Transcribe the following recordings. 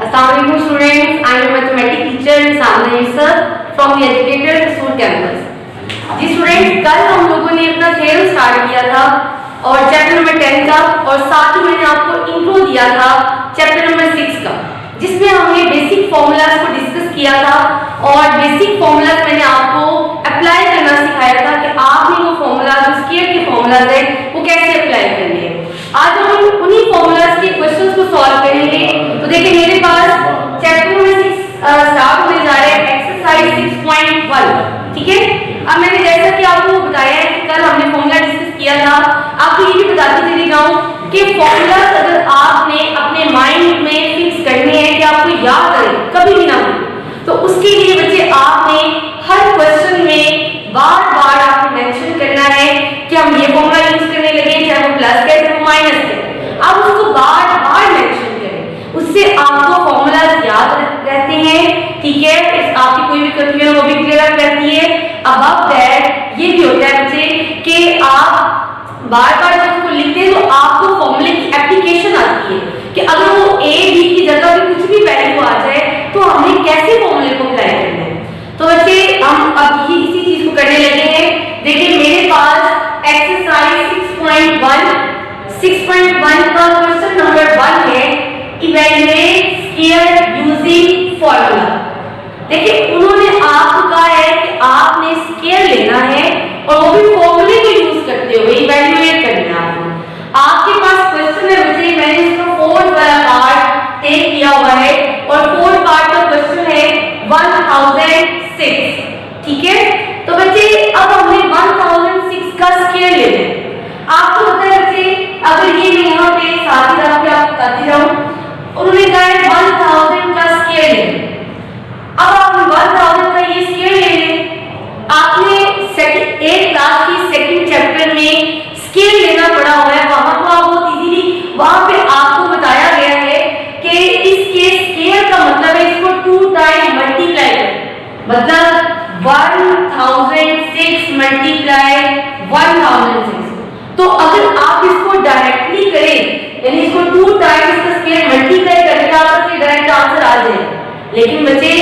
Assalamualaikum students, I am a mathematics teacher Samna sir from the educated school campus. जी students, कल हम लोगों ने अपना थ्योरम स्टार्ट किया था और चैप्टर नंबर 10 का, और साथ ही मैंने आपको इंट्रो दिया था चैप्टर नंबर 6 का, जिसमें हमने बेसिक फॉर्मूलाज को डिस्कस किया था और बेसिक फॉर्मूलाज मैंने आपको अप्लाई करना सिखाया था कि आपने वो फॉर्मूलाज, स्क्वायर के फॉर्मूलाज है वो कैसे अप्लाई करने हैं। आज हम उन्हीं फॉर्मूलाज के क्वेश्चंस को सॉल्व करेंगे। तो देखिए मेरे पास चैप्टर नंबर 6 स्टार्ट होने जा रहा है, एक्सरसाइज 6.1। ठीक है, अब मैंने जैसा कि आपको बताया है कि कल हमने फॉर्मूला डिस्कस किया था, आपको ये भी बताती चली जाऊं कि फॉर्मूला अगर आपने अपने माइंड में फिक्स करने हैं कि आपको याद रहे, कभी भी ना भूलें, तो उसके लिए बच्चे आपने हर क्वेश्चन में बार बार आपको मेंशन करना है कि हम ये फॉर्मूला यूज करने लगे, चाहे वो प्लस है चाहे वो माइनस है, आप उसको बार बार मेंशन करें, उससे आपको फॉर्मूला याद रहते हैं। ठीक है, आपकी कोई भी कंफ्यूजन वो भी क्लियर रहती है। अबव दैट ये भी होता है बच्चे कि आप बार बार जब उसको लिखते हैं तो आपको फॉर्मूले की एप्लीकेशन आती है कि अगर वो ए बी की जगह पे कुछ भी वैल्यू आ जाए तो हमें कैसे फॉर्मूले को अप्लाई करना है। तो बच्चे हम अब इसी चीज को करने लगे हैं। देखिए मेरे पास एक्सरसाइज 6.1 का क्वेश्चन नंबर 1 है, इवैल्यूएट स्क्वायर यूजिंग फॉर्मूला। देखिए उन्होंने आपको कहा है कि आपने स्क्वायर लेना है और वो भी फॉर्मूले को यूज करते हुए इवैल्यूएट करना है। आपके पास क्वेश्चन है बच्चे, मैंने इसका 4 वाला पार्ट टेक किया हुआ है और 4 पार्ट का क्वेश्चन है 1006। ठीक है, तो बच्चे अब हमें 1006 का स्क्वायर लेना है। आपको पता है बच्चे, अगर ये मैं यहाँ पे साथ ही रख के आपको बताती जाऊं, उन्होंने कहा है 1000 का स्क्वायर लेना। अब आप 1000 का ये स्क्वायर ले लें। आपने सेकंड 8 क्लास की सेकंड चैप्टर में स्क्वायर लेना पड़ा हुआ है, वहां तो आप बहुत इजीली वहां पे आपको बताया गया है कि इसके स्क्वायर का मतलब है इसको 2 टाइम मल्टीप्लाई करें, मतलब 1006 मल्टीप्लाई 1006। तो अगर आप इसको डायरेक्टली करें, यानी इसको 2 टाइम्स इसका स्क्वायर मल्टीप्लाई करके आपको डायरेक्ट आंसर आ जाएगा, लेकिन बच्चे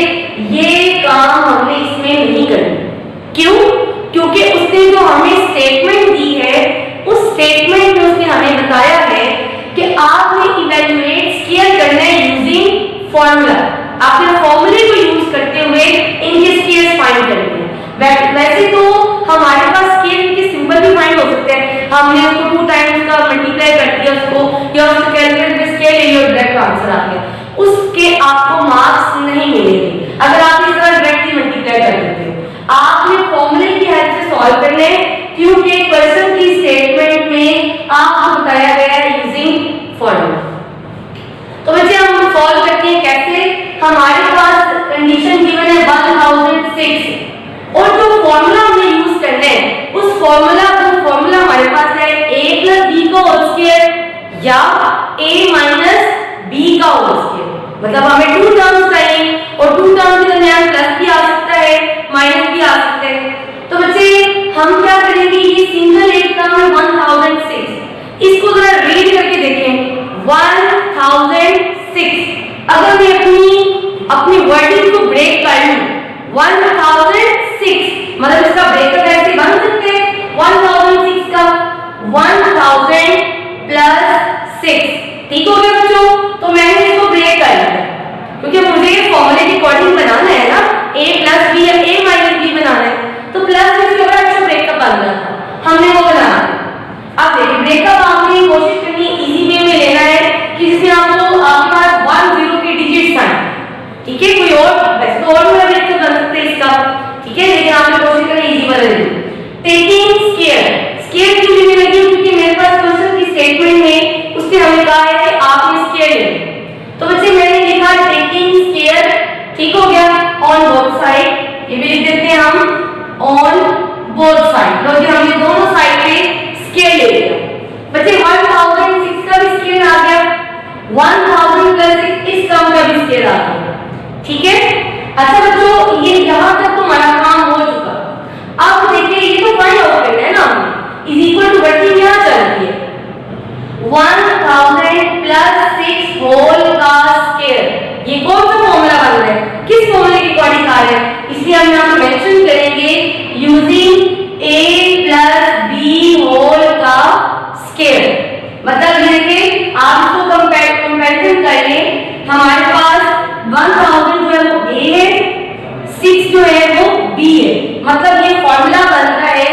ये काम हमने इसमें नहीं करना। क्यों? क्योंकि उसने जो हमें स्टेटमेंट दी है, उस स्टेटमेंट में उसने हमें बताया है कि आपने इवैल्यूएट स्क्वायर करना है यूजिंग फॉर्मूला। आपने फॉर्मूले को यूज करते हुए इनके स्क्वायर फाइंड करने हैं। वैसे तो हमारे पास स्क्वायर इनके सिंबल भी फाइंड हो सकते हैं, हमने उसको 2 टाइम्स का मल्टीप्लाई कर दिया उसको, या उसको कैलकुलेट में स्क्वायर ले लिया और डायरेक्ट आंसर आ गया, उसके आपको मार्क्स नहीं मिलेंगे अगर आप इस तरह डायरेक्टली मल्टीप्लाई कर देते हो। आपने फॉर्मूले की हेल्प से सॉल्व करना है, क्योंकि क्वेश्चन की स्टेटमेंट में आपको बताया गया है यूजिंग फॉर्मूला। तो बच्चे हम सॉल्व करते हैं कैसे। हमारे पास कंडीशन गिवन है 1006 और जो फॉर्मूला हमने यूज करना है उस फॉर्मूला हमारे पास है a + b का होल स्क्वायर या a - b का होल स्क्वायर। मतलब हमें 2 टर्म्स चाहिए और 2 टर्म्स के दरमियान प्लस भी आ सकता है, माइनस भी आ सकता है। तो बच्चे हम क्या करेंगे, ये सिंगल एक टर्म है 1006, इसको जरा रीड करके देखें। 1006 अगर मैं अपनी वर्डिंग को ब्रेक कर लूं, 1006 मतलब इसका ब्रेकअप ऐसे बन सकते हैं 1006 का 1000 + 6। ठीक हो गया बच्चों, तो मैंने इसको ब्रेक कर लिया क्योंकि मुझे फॉर्मूले के अकॉर्डिंग बनाना है ना, a + b या a - b बनाना है, तो प्लस इसके ऊपर अच्छा ब्रेकअप बन रहा था, हमने वो बनाना है। अब देखिए ब्रेकअप आपने कोशिश करनी इजी वे में लेना है कि जिसमें आपको आपके पास 10 के डिजिट्स आए। ठीक है, कोई और वैसे तो और ब्रेकअप बन सकते हैं इसका, ठीक है, लेकिन आपने कोशिश करनी इजी वाला लेना। टेकिंग स्क्वायर क्यों लेने लगी, क्योंकि मेरे पास क्वेश्चन की स्टेटमेंट में उसने हमें कहा है कि आपने स्क्वायर लेना। तो बच्चे मैंने लिखा टेकिंग स्क्वायर, ठीक हो गया, ऑन बोथ साइड, ये भी लिख देते हैं हम ऑन बोथ साइड, क्योंकि हमने दोनों साइड पे स्क्वायर ले लिया। बच्चे 1006 का भी स्क्वायर आ गया, 1000 + 6 इस टर्म का भी स्क्वायर आ गया। ठीक है, अच्छा बच्चों ये यहां तक तो हमारा काम हो चुका। अब देखिए ये तो फाइंड आउट करना है ना, = वर्किंग यहां चल रही है 1000 + 6 हो आ रहे हैं, इसलिए हम यहाँ पे मेंशन करेंगे using a plus B whole का स्क्वायर। मतलब ये देखिए आप इसको कंपैरिजन करिए, हमारे पास 1000 जो है वो a है, 6 जो है वो b है। मतलब ये फॉर्मूला बनता है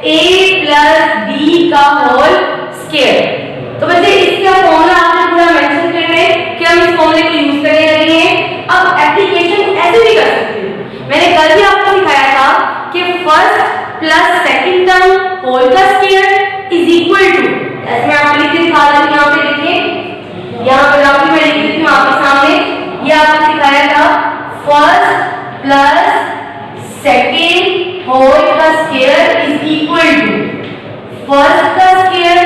a प्लस b का होल स्क्वायर। तो बच्चे इसका फॉर्मूला आपने पूरा मेंशन करना है कि हम इस फॉर्मूले को यूज करने लगे हैं। अब एप्लीकेशन ऐसे भी कर सकते हो, मैंने कल भी आपको दिखाया था कि first plus second term whole का स्क्वायर इज इक्वल टू, ऐसे मैं आपको लिख के दिखा रही हूं, यहाँ पे देखिए, यहाँ पे ग्राफ में लिख देती हूं आपके सामने। ये आपको दिखाया था फर्स्ट प्लस सेकंड होल का square is equal to first का स्क्वायर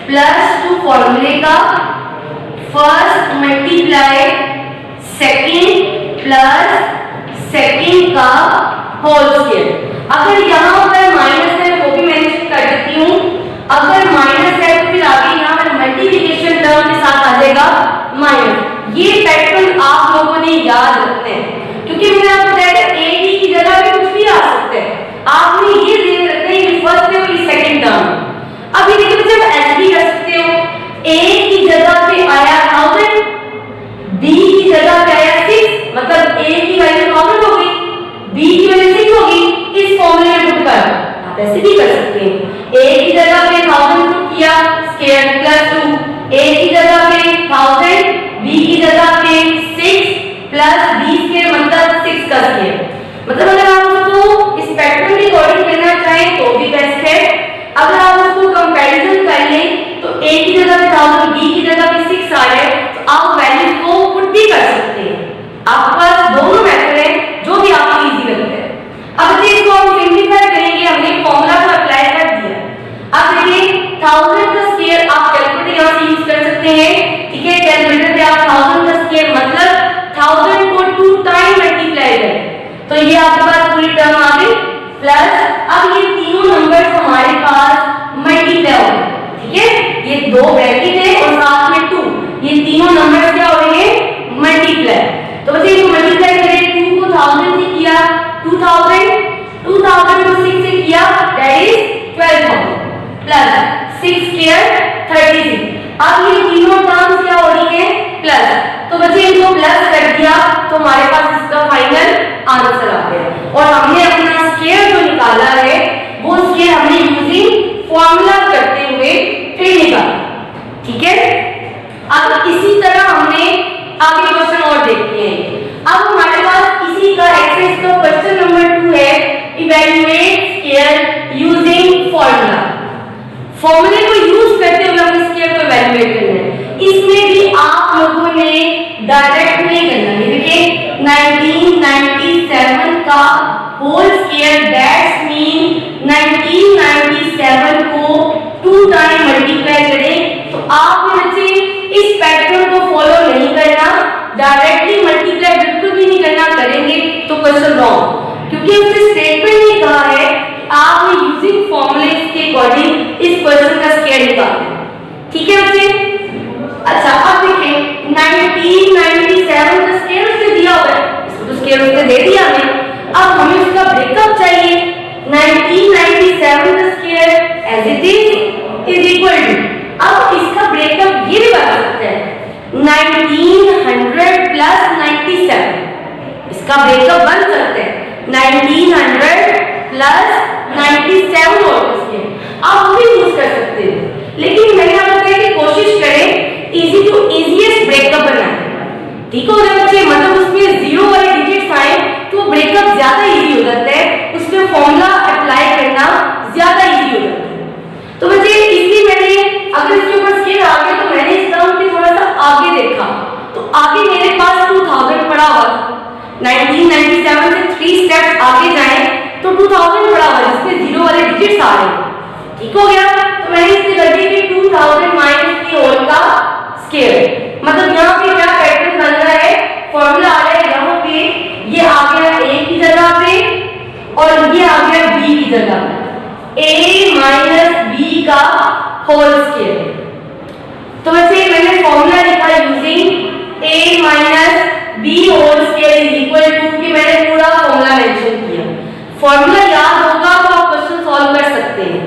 प्लस टू फॉर्मूले का first multiply second plus second का होल स्क्वायर। अगर यहाँ पर माइनस है वो भी मैंने कर देती हूँ, अगर माइनस है तो फिर आगे यहाँ पर मल्टीप्लिकेशन टर्म के साथ आ जाएगा माइनस। ये पैटर्न आप लोगों ने याद रखना है, क्योंकि मैंने आपको बताया था ए बी की जगह पे कुछ भी आ सकता है, आपने ये ध्यान रखना है कि फर्स्ट है और सेकंड टर्म। अब ये देखो जब ऐसे भी कर सकते हो, a की जगह पे आया 1000, b की जगह पे आया 6, मतलब a की वैल्यू 1000 हो गई, b की वैल्यू 6 होगी, इस फॉर्मूले में पुट कर। आप ऐसे भी कर सकते हैं, a की जगह पे 1000 पुट किया स्क्वायर प्लस 2, a की जगह पे 1000, b की जगह पे 6 प्लस b स्क्वायर मतलब 6 का स्क्वायर। मतलब अगर आप उसको इस पैटर्न के अकॉर्डिंग करना चाहें तो भी बेस्ट है। अगर आप उसको कंपैरिजन कर लें तो a की जगह पे 1000, b की जगह पे 6 आ रहा है, तो आप वैल्यू को पुट भी कर सकते हैं। आपके पास दोनों मेथड है, जो भी आपको इजी लगता है। अब देखिए इसको हम सिंपलीफाई करेंगे, हमने फॉर्मूला को अप्लाई कर दिया। अब देखिए 1000 का स्क्वायर आप कैलकुलेटर यहां से यूज कर सकते हैं, ठीक है। कैलकुलेटर पे आप 1000 का स्क्वायर मतलब 1000 को 2 टाइम मल्टीप्लाई करें तो ये आपके पास पूरी टर्म आ गई, प्लस अब ये तीनों नंबर्स हमारे पास मल्टीप्लाई हो गए, ठीक है। ये दो ब्रैकेट है और साथ में 2, ये तीनों नंबर्स क्या हो रहे हैं मल्टीप्लाई। तो बच्चे इसको मल्टीप्लाई करें, 2 को 1000 से किया 2000, 2000 को 6 से किया दैट इज 12000 प्लस 6 स्क्वायर 36। अब ये तीनों टर्म्स क्या हो रही है प्लस, तो बच्चे इनको प्लस कर दिया तो हमारे पास इसका फाइनल आंसर आ गया। और हमने अपना स्क्वायर जो निकाला है वो स्क्वायर हमने यूजिंग फॉर्मूला करते हुए फिर निकाला, ठीक है। अब इसी तरह हमने आगे क्वेश्चन और देखते हैं। अब हमारे पास इसी का एक्सरसाइज का क्वेश्चन नंबर 2 है, इवैल्यूएट स्क्वायर यूजिंग फॉर्मूला। फॉर्मूले को यूज करते हुए हमें स्क्वायर को इवैल्यूएट करना है। इसमें भी आप लोगों ने डायरेक्ट नहीं करना है। देखिए 1997 का होल स्क्वायर दैट्स मीन 1997 को 2 टाइम मल्टीप्लाई करें। तो आपने बच्चे इस पैटर्न को फॉलो नहीं करना, डायरेक्टली मल्टीप्लाई बिल्कुल भी नहीं करना, करेंगे तो क्वेश्चन रॉन्ग, क्योंकि उसने स्टेटमेंट में कहा है आपने यूजिंग फॉर्मूलेस के अकॉर्डिंग इस क्वेश्चन का स्क्वायर निकालना है, ठीक है बच्चे। अच्छा अब देखिए 1997 का स्क्वायर उसने दिया हुआ है, इसको तो स्क्वायर उसने दे दिया हमें। अब हमें उसका ब्रेकअप चाहिए। 1997 का square as it is equal to, अब इसका ब्रेकअप ये भी बता सकते हैं 1900 प्लस 97, इसका ब्रेकअप बन सकते हैं 1900 प्लस 97 और स्क्वायर आप भी यूज कर सकते हैं। लेकिन मैंने आपको कहा कि कोशिश करें इजी टू इजीएस्ट ब्रेकअप बनाएं, ठीक हो गया बच्चे। मतलब उसमें जीरो वाले डिजिट्स आए तो ब्रेकअप ज्यादा इजी हो जाता है, उसमें फॉर्मूला अप्लाई करना ज्यादा इजी हो जाता है। तो बच्चे इसलिए मैंने अगर इसके ऊपर स्केल आ गया तो मैंने इस टर्म के थोड़ा सा आगे देखा, तो आगे मेरे पास 2000 पड़ा हुआ था। 1997 से 3 स्टेप्स आगे जाएं तो 2000 पड़ा हुआ है, जिसमें जीरो वाले डिजिट्स आ रहे हैं, ठीक हो गया। तो मैंने इससे कर दिया कि 2000 माइनस की होल का स्क्वायर। मतलब यहाँ पे क्या पैटर्न बन रहा है, फॉर्मूला आ रहा है यहाँ पे, ये आ गया a की जगह पे और ये आ गया b की जगह पे, a माइनस b का होल स्क्वायर। तो वैसे मैंने फॉर्मूला लिखा using a minus b whole square is equal to, कि मैंने पूरा फॉर्मूला याद होगा तो आप क्वेश्चन सॉल्व कर सकते हैं।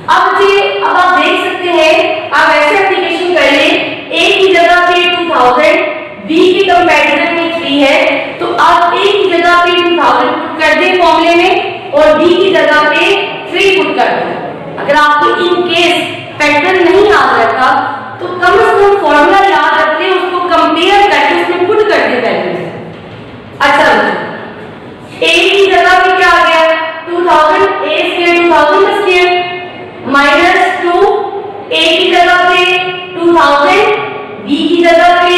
अब आप देख सकते हैं, आप ऐसे एप्लीकेशन कर ले, a की जगह पे 2000, b के कंपैरिजन में 3 है, तो आप a की जगह पे 2000 पुट कर दें फॉर्मूले में और b की जगह पे 3 पुट कर दें। अगर आपको इन केस फैक्टर नहीं याद रहता तो कम से कम फॉर्मूला याद रख ले, उसको कंपेयर करके उसमें पुट कर दे वैल्यूज। अच्छा, a की जगह पे क्या आ गया 2000, a स्क्वायर 2000 का स्क्वायर माइनस 2, a की जगह पे 2000, b की जगह पे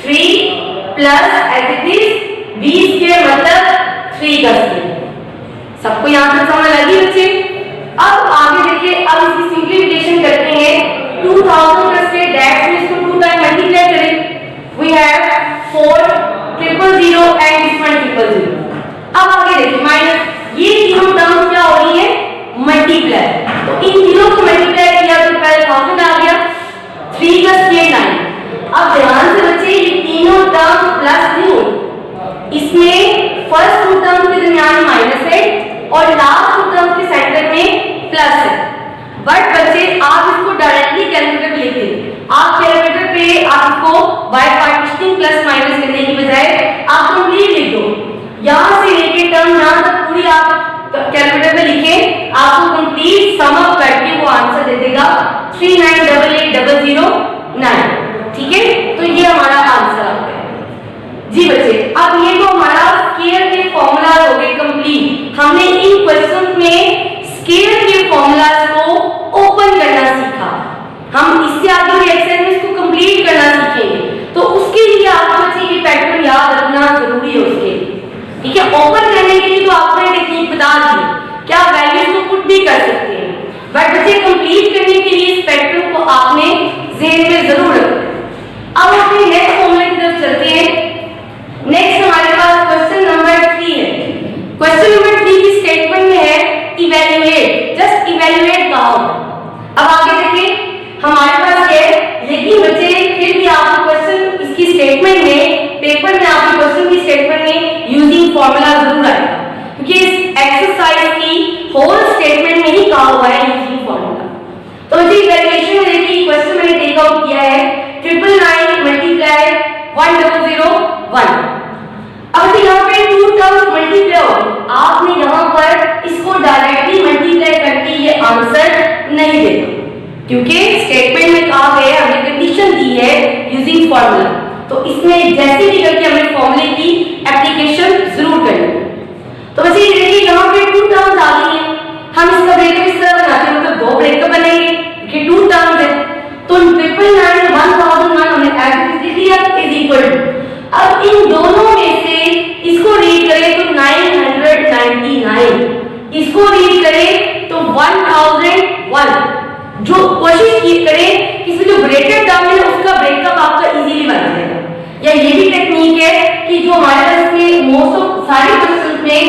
3 plus as it is b square मतलब 3 का स्क्वायर। सबको यहां तक समझ लगी बच्चे? अब आगे देखिए, अब इसकी सिंपलीफिकेशन करते हैं। 2000 का स्क्वायर दैट मींस इसको 2 टाइम मल्टीप्लाई करें, we have 4 000 and this one 000। अब आगे देखिए माइनस, ये तीनों टर्म्स क्या हो रही है मल्टीप्लाई, तो इन तीनों को मल्टीप्लाई किया तो पहले 1000 आ गया, 3 का स्क्वायर 9। अब ध्यान से बच्चे ये तीनों टर्म प्लस नहीं हो, इसमें फर्स्ट टू टर्म के दरमियान माइनस है और लास्ट टू टर्म के सेंटर में प्लस है। बट बच्चे आप इसको डायरेक्टली कैलकुलेटर पे लिखते, आप कैलकुलेटर पे आपको बाय पार्टीशनिंग प्लस माइनस करने की बजाय आप कंप्लीट लिख दो, यहां से लेके टर्म यहां तक पूरी आप कैलकुलेटर में लिखें, आपको कंप्लीट सम अप करके वो आंसर दे देगा 3988009। ठीक है, तो ये हमारा आंसर आ गया जी बच्चे। अब ये तो हमारा स्केयर के फॉर्मूलाज हो गए कंप्लीट। हमने इन क्वेश्चंस में स्केयर के फॉर्मूलाज को ओपन करना सीखा, हम इससे आगे भी एक्सरसाइज में इसको कंप्लीट करना सीखेंगे, तो उसके लिए आपको बच्चे ये पैटर्न याद रखना जरूरी है उसके लिए। ठीक है, ओपन करने के लिए तो आपको टेक्निक बता दी, क्या वैल्यूज को पुट भी कर सकते हैं, बट बच्चे कंप्लीट करने के लिए इस पैटर्न को आपने ज़हन में जरूर रखना। अब अपने नेक्स्ट फॉर्मूले की तरफ चलते हैं। नेक्स्ट हमारे पास क्वेश्चन नंबर 3 है। क्वेश्चन नंबर 3 की स्टेटमेंट में है इवैल्यूएट, जस्ट इवैल्यूएट कहा होगा। अब आगे देखिए हमारे पास है, लेकिन बच्चे फिर भी आपको क्वेश्चन इसकी स्टेटमेंट में, पेपर में आपके क्वेश्चन की स्टेटमेंट में यूजिंग फॉर्मूला जरूर आएगा, क्योंकि इस एक्सरसाइज की होल स्टेटमेंट में ही कहा हुआ है यूजिंग फॉर्मूला। तो बच्चे इवैल्यूएशन में देखिए क्वेश्चन मैंने टेक आउट किया है 999 मल्टीप्लाई 1001। अब यहाँ पे 2 टर्म्स मल्टीप्लाई हो, आपने यहाँ पर इसको डायरेक्टली मल्टीप्लाई करके ये आंसर नहीं देना, क्योंकि स्टेटमेंट में कहा गया है, हमने कंडीशन दी है यूजिंग फॉर्मूला, तो इसमें जैसे भी करके हमें फॉर्मूले की एप्लीकेशन जरूर करनी है। तो वैसे ये देखिए यहाँ पे 2 टर्म्स आ गई है, हम इसका ब्रेकअप इस तरह बनाते हैं, मतलब 2 ब्रेकअप बनेंगे क्योंकि 2 टर्म्स है, तो 999 1001 हमने एज लिख दिया इज इक्वल टू, अब इन दोनों में से इसको रीड करें तो 999, इसको रीड करें तो 1001। जो कोशिश की करें कि इसमें जो ब्रेकेट टर्म है उसका ब्रेकअप आपका इजीली बन जाएगा, या ये भी टेक्निक है कि जो हमारे पास में मोस्ट ऑफ सारे क्वेश्चंस में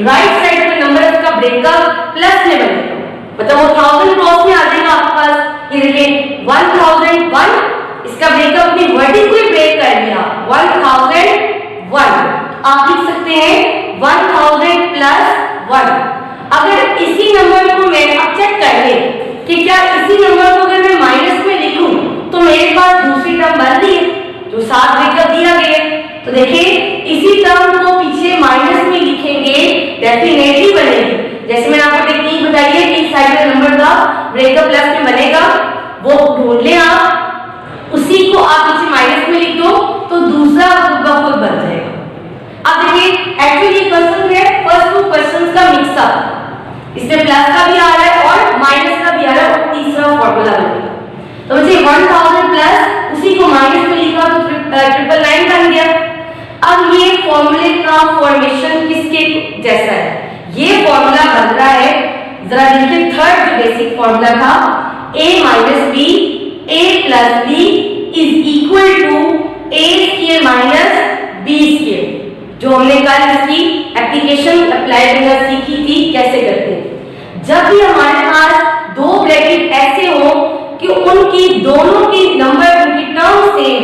राइट साइड पे नंबर का ब्रेकअप प्लस में बनेगा, मतलब वो 1000 क्रॉस में आ जाएगा आपके पास। ये देखिए 1001, इसका ब्रेकअप भी वर्टिकली ब्रेक कर दिया 1001, आप लिख सकते हैं 1000 प्लस 1। अगर इसी नंबर को मैं अब चेक कर ले कि क्या इसी नंबर को अगर मैं माइनस में लिखूं तो मेरे पास दूसरी टर्म बन रही है जो साथ ब्रेकअप दिया गया है, तो देखिए इसी टर्म को पीछे माइनस में लिखेंगे डेफिनेटली बनेगी। जैसे मैंने आपको टेक्निक बताई है कि इस साइड का नंबर का ब्रेकअप प्लस में बनेगा, वो ढूंढ लें आप, उसी को आप पीछे माइनस में लिख दो तो दूसरा खुद ब खुद बन जाएगा। अब देखिए एक्चुअली क्वेश्चन है फर्स्ट 2 क्वेश्चंस का मिक्सअप, इसमें प्लस का भी आ रहा है और माइनस का भी आ रहा है, और तीसरा फॉर्मूला बनेगा। तो बच्चे 1000 प्लस उसी को माइनस में लिखा तो 999 बन गया। अब ये फॉर्मूले का फॉर्मेशन किसके जैसा है, ये फॉर्मूला बन रहा है, जरा देखिए थर्ड जो बेसिक फॉर्मूला था a minus b a plus b is equal to a square minus b square, जो हमने कल इसकी एप्लीकेशन अप्लाई करना सीखी थी कैसे करते हैं। जब भी हमारे पास 2 ब्रैकेट ऐसे हो कि उनकी दोनों की नंबर उनकी टर्म सेम,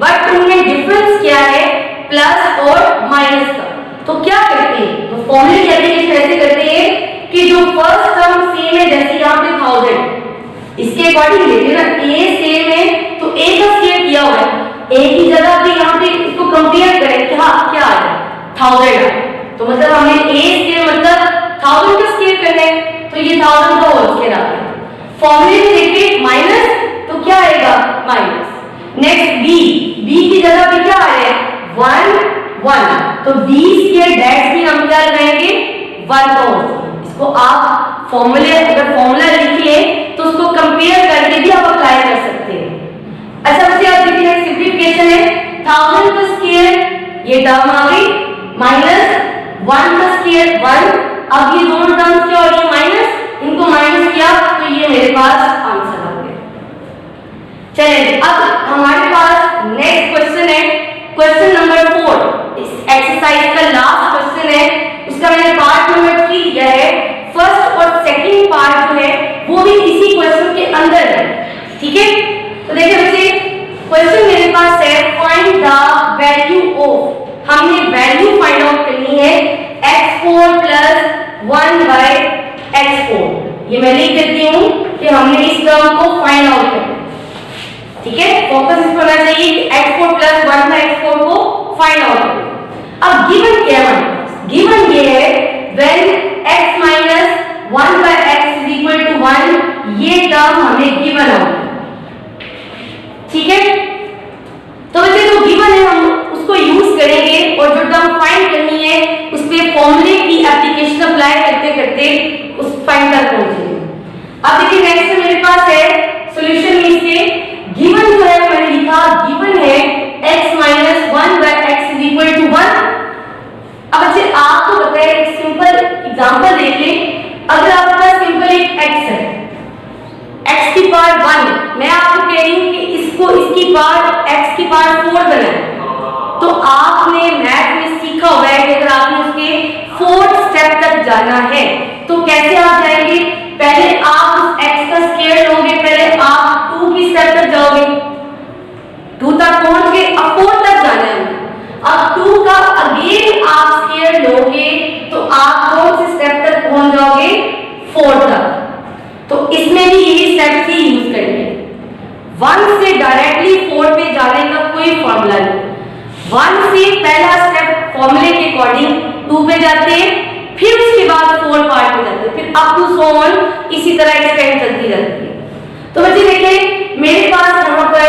बट उनमें डिफरेंस क्या है प्लस और माइनस का, तो क्या करते हैं, तो फॉर्मूले की एप्लीकेशन ऐसे करते हैं कि जो फर्स्ट टर्म सेम है, जैसे यहाँ पे 1000 इसके अकॉर्डिंग लेते हैं ना, a सेम है तो a का स्क्वायर किया हुआ है, a की जगह पे यहाँ पे इसको कंपेयर करें, क्या आ रहा है 1000, तो मतलब हमें a स्क्वायर मतलब 1000 का स्क्वायर करना है, तो ये 1000 का होल स्क्वायर आ गया। फॉर्मूले में देखिए माइनस, तो क्या आएगा माइनस। नेक्स्ट b की जगह पे क्या आ रहा है 1 तो b स्क्वायर डैश भी हम क्या लगाएंगे 1 का होल स्क्वायर। इसको आप फॉर्मूले, अगर फॉर्मूला लिखिए तो उसको कंपेयर करके भी आप अप्लाई कर सकते हैं। अच्छा बच्चे आप देखिए सिंपलीफिकेशन है, 1000 का स्क्वायर ये टर्म आ गई माइनस 1 का स्क्वायर 1, अब ये दोनों टर्म्स क्या हो रही है माइनस, इनको माइनस किया तो ये मेरे पास आंसर आ गया। चलिए अब हमारे पास नेक्स्ट क्वेश्चन है, क्वेश्चन नंबर 4, इस एक्सरसाइज का लास्ट क्वेश्चन है, उसका मैंने पार्ट नंबर 3 दिया है। फर्स्ट और सेकंड पार्ट जो है वो भी इसी क्वेश्चन के अंदर है, ठीक है। तो देखिए बच्चे क्वेश्चन मेरे पास है फाइंड द वैल्यू ऑफ, हमने वैल्यू फाइंड आउट करनी है x4 + 1/x4। ये मैं लिख देती हूँ कि हमने इस टर्म को फाइंड आउट करना है, ठीक है। फोकस इस पर होना चाहिए कि x4 + 1/x4 को फाइंड आउट करना। अब गिवन क्या है, गिवन ये है व्हेन x - 1/x = 1, ये टर्म हमें गिवन है, ठीक है। तो बच्चे जो गिवन है हम उसको यूज करेंगे और जो टर्म फाइंड करनी है उस पे फॉर्मूले की एप्लीकेशन अप्लाई करते करते उस फाइंड तक पहुंचेंगे। अब देखिए नेक्स्ट मेरे पास है सॉल्यूशन में इसके गिवन जो है मैंने लिखा, गिवन है x - 1/x = 1। अब बच्चे आपको पता है एक सिंपल एग्जांपल देख लें, अगर आपके पास सिंपल एक x है, x की पावर 1, मैं आपको कह रही हूं कि इसको इसकी पावर x की पावर 4 बनाए, तो आपने मैथ में सीखा हुआ है कि अगर आपने उसके 4th स्टेप तक जाना है तो कैसे आप जाएंगे, पहले आप उस x का स्क्वायर लोगे, पहले आप 2 की स्टेप तक जाओगे, 2 तक पहुंच गए, अब 4 तक जाना है, अब 2 का अगेन आप स्क्वायर लोगे तो आप कौन से स्टेप तक पहुंच जाओगे 4 तक। तो इसमें भी यही स्टेप ही यूज करेंगे, 1 से डायरेक्टली 4 पे जाने का कोई फॉर्मूला नहीं, 1 से पहला स्टेप फॉर्मूले के अकॉर्डिंग 2 पे जाते हैं, फिर उसके बाद 4 पार्ट पे जाते हैं, फिर अप टू सो ऑन इसी तरह एक्सटेंड चलती रहती है। तो बच्चे देखिए मेरे पास यहाँ पर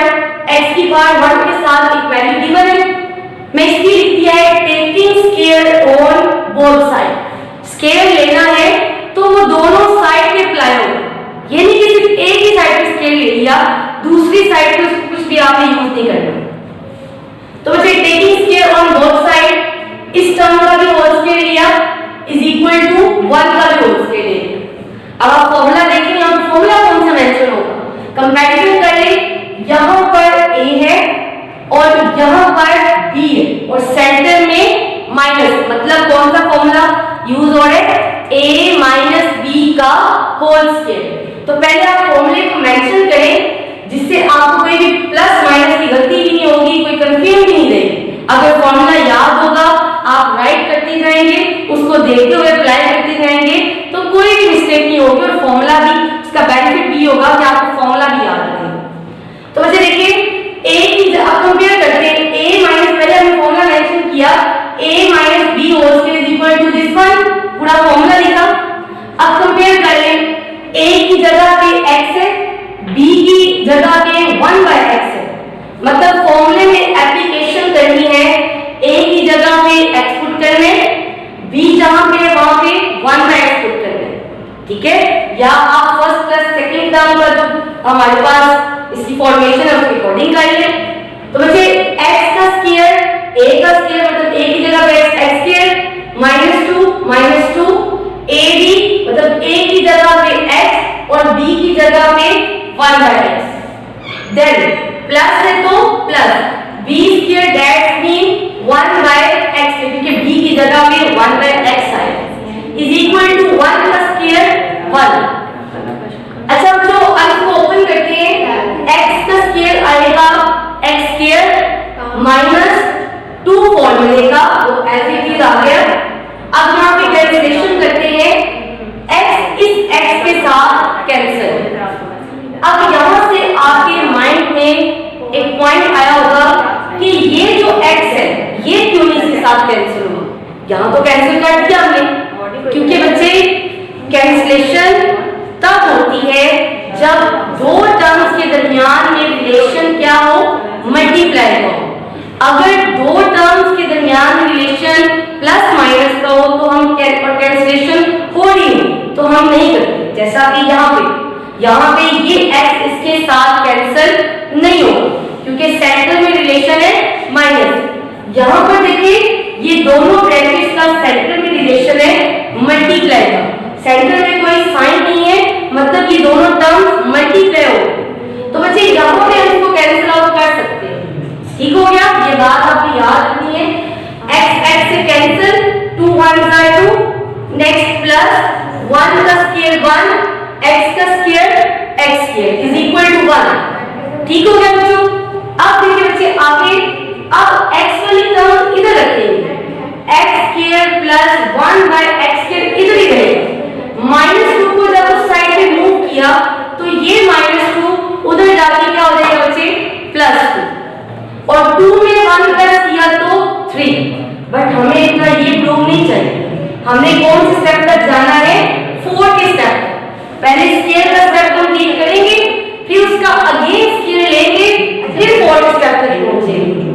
x की पावर 1 के साथ एक वैल्यू गिवन है, मैं इसकी लिख दिया है taking square on both side, square लेना है तो वो दोनों साइड पे अप्लाई होगा, ये नहीं कि सिर्फ एक ही साइड पे स्क्वायर ले लिया, दूसरी साइड पे उसको कुछ भी आपने यूज नहीं करना। तो बच्चे taking square on both side, इस टर्म का भी होल स्क्वायर लिया = 1 का भी होल स्क्वायर लिया। अब आप फॉर्मूला देखें, यहाँ पे फॉर्मूला कौन सा मेंशन होगा, कंपैरिजन कर ले, यहाँ पर a है और यहाँ पर b है और सेंटर में माइनस, मतलब कौन सा फॉर्मूला यूज हो रहा है a - b का होल स्क्वायर। तो पहले आप फॉर्मूले को मेंशन करें जिससे आपको कोई भी प्लस माइनस की गलती भी नहीं होगी, कोई कंफ्यूजन भी नहीं रहेगी। अगर फॉर्मूला याद होगा आप राइट करते जाएंगे, उसको देखते हुए अप्लाई करते जाएंगे तो कोई भी मिस्टेक नहीं होगी और फॉर्मूला भी उसका बेनिफिट भी होगा कि आपको फॉर्मूला भी याद रहेगा। तो बच्चे देखिए a की अब कंपेयर करते हैं, a माइनस, पहले हमने फॉर्मूला मेंशन किया a - b होल स्क्वायर = दिस वन, पूरा फॉर्मूला लिखा। अब कंपेयर कर लें, a की जगह पे x है, b की जगह पे 1/x है, मतलब फॉर्मूले में एप्लीकेशन करनी है, a की जगह पे x पुट करना है, b जहां पे है वहां पे 1/x पुट करना है, ठीक है। या आप फर्स्ट प्लस सेकंड टर्म का जो हमारे पास इसकी फॉर्मेशन है उसके अकॉर्डिंग कर ले। तो बच्चे x का स्क्वायर a का स्क्वायर मतलब a की जगह पे x स्क्वायर -2 ab मतलब a की जगह पे x और b की जगह पे 1/x, देन प्लस है तो plus b square that mean 1/x, क्योंकि b की जगह पे 1/x आएगा = 1 का स्क्वायर 1। अच्छा जो अब इसको ओपन करते हैं, x का स्क्वायर आएगा x² - 2 फॉर्मूले का, वो ऐसे ही आ गया पॉइंट आया होगा कि ये जो x है ये क्यों नहीं इसके साथ कैंसिल हुआ। यहाँ तो कैंसिल कर दिया हमने, क्योंकि बच्चे कैंसिलेशन तब होती है जब दो टर्म्स के दरमियान में रिलेशन क्या हो, मल्टीप्लाई हो। अगर दो टर्म्स के दरमियान रिलेशन प्लस माइनस का हो तो हम कैंसिलेशन हो रही हो तो हम नहीं करते। जैसा कि यहाँ पे ये x इसके साथ कैंसिल नहीं हो क्योंकि सेंटर में रिलेशन है माइनस। यहाँ पर देखिए ये दोनों ब्रैकेट्स का सेंटर में रिलेशन है मल्टीप्लाई का, सेंटर में कोई साइन नहीं है, मतलब ये दोनों टर्म्स मल्टीप्लाई हो। तो बच्चे यहाँ पे हम इसको कैंसिल आउट कर सकते हैं। ठीक हो गया, ये बात आपको याद रखनी है। x से कैंसिल, 2 1 2, नेक्स्ट प्लस 1 का स्क्वायर 1, x का square x square is equal to 1। ठीक हो गया बच्चों। अब देखिए बच्चे आगे, अब x वाली टर्म इधर रखेंगे, x square plus 1 by x square इधर ही रहेगा। -2 को जब उस साइड पे मूव किया तो ये -2 उधर जाके क्या हो जाएगा बच्चे, +2, और 2 में 1 प्लस किया तो 3। बट हमें इतना ये प्रूव नहीं चाहिए, हमें कौन से स्टेप तक जाना है, 4 के स्टेप। पहले स्क्वायर का स्टेप कंप्लीट करेंगे, फिर उसका अगेन स्क्वायर लेंगे, फिर 4 स्टेप तक पहुंचेंगे।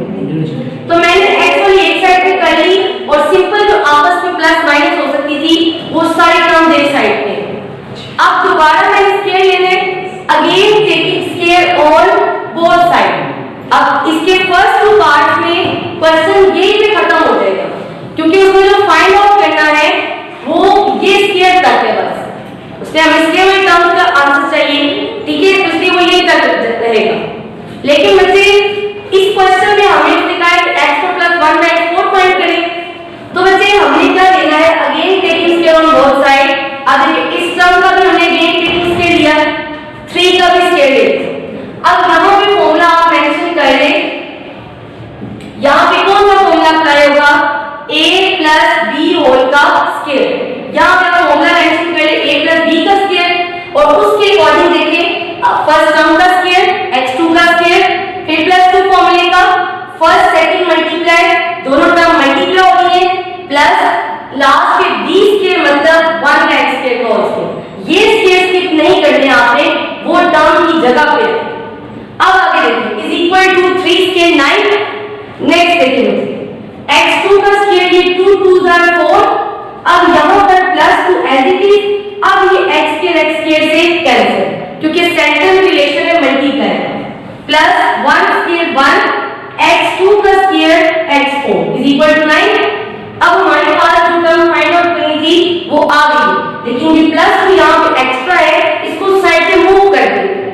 तो मैंने x वाली एक साइड पे कर ली और सिंपल जो आपस में प्लस माइनस हो सकती थी वो सारी टर्म एक साइड पे। अब दोबारा मैंने स्क्वायर लेने, again taking square on both side. अब इसके फर्स्ट 2 पार्ट्स में क्वेश्चन यही पे खत्म हो जाएगा क्योंकि उसमें जो फाइंड आउट करना है वो ये स्क्वायर तक है बस, उसमें हमें स्क्वायर वाली टर्म का आंसर चाहिए। ठीक है, तो इसलिए वो यही तक रहेगा। लेकिन बच्चे इस क्वेश्चन में हमने लिखा है x को प्लस 1 बाय x4 फाइंड करें। तो बच्चे हमने क्या लेना है, again taking square on both side. अब देखिए इस टर्म का भी हमने अगेन टेकिंग स्क्वायर लिया, 3 का भी स्क्वायर लिया। अब यहाँ पे फॉर्मूला आप मेंशन कर ले, यहाँ पे कौन सा फॉर्मूला अप्लाई होगा, a प्लस b होल का स्क्वायर। यहाँ पे आप फॉर्मूला मेंशन कर ले a प्लस b का स्क्वायर, और उसके अकॉर्डिंग देखिए फर्स्ट टर्म का स्क्वायर x2 का स्क्वायर, फिर +2 फॉर्मूले का फर्स्ट सेकंड मल्टीप्लाई, दोनों टर्म मल्टीप्लाई हो रही है, प्लस लास्ट के b स्क्वायर मतलब 1 का x स्क्वायर का होल स्क्वायर। ये स्क्वायर स्किप नहीं करने आपने, वो टर्म की जगह पे। अब आगे देखिए is equal to 3 square 9। Next देखिए x2 का स्क्वायर, ये 2 2s are 4। अब यहाँ पर +2 एज इट इज। अब ये x स्क्वायर से कैंसिल क्योंकि सेंटर रिलेशन है मल्टीप्लाई, प्लस 1 स्क्वायर 1, x2 का square x4 is equal to 9। अब हमारे पास जो टर्म फाइंड आउट करनी थी वो आ गई, लेकिन ये प्लस यहाँ पे एक्स्ट्रा है, इसको साइड पे मूव कर देंगे।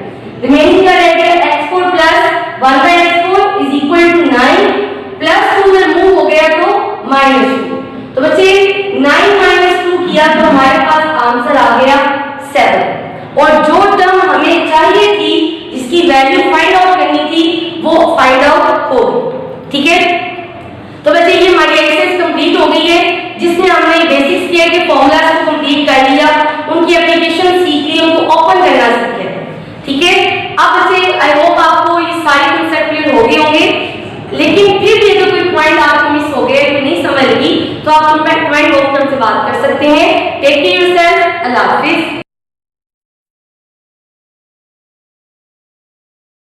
रिमेनिंग क्या रह गया, x4 plus 1 by x4 is equal to 9, plus 2 जब मूव हो गया तो -2। तो बच्चे 9 - 2 किया तो हमारे पास आंसर आ गया 7। और जो टर्म हमें चाहिए थी जिसकी वैल्यू फाइंड आउट करनी थी वो फाइंड आउट हो गई। ठीक है, तो बच्चे ये हमारी एक्सरसाइज कंप्लीट हो गई है जिसमें हमने बेसिक स्क्वायर के फॉर्मूलाज को कंप्लीट कर लिया, उनकी एप्लीकेशन सीख ली, उनको ओपन करना सीखे। ठीक है, अब बच्चे आई होप आपको ये सारे कांसेप्ट क्लियर हो गए होंगे, लेकिन फिर भी अगर कोई पॉइंट आपको मिस हो गए, नहीं समझ लगी, तो आप कमेंट बॉक्स में से बात कर सकते हैं। Take care.